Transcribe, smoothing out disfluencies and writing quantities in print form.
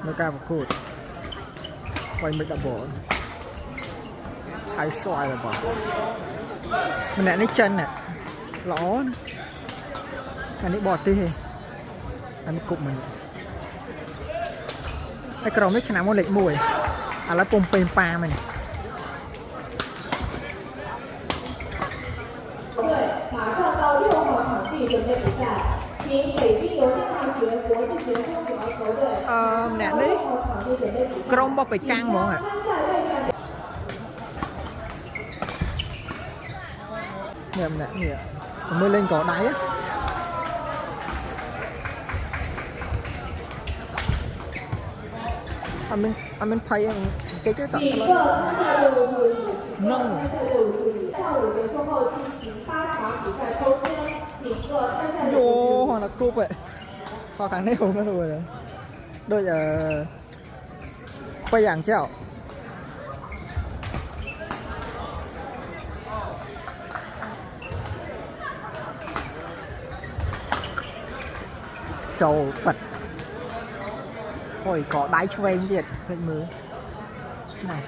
nó cao một cột quay mình đã bỏ hai xoài là bỏ mình lại lấy chân nè ló anh ấy bọt đi anh cụm mìnhไอ้กรองนี่ชนะมันเล็กมวยอะไรปมเป็นปลามัน马上到6号场地准备比赛，请北京邮电大学国际学生羽毛球队。nè đấy grom bao phải căng mọi người nè nè nè mới lên cỏ đáy á anh mình thấy cái tập nông vô hoặc là cúp vậy họ kháng nêu nó rồi đôi giờ quay dạng chảo trầu bật hồi có đáy cho em điện mưa này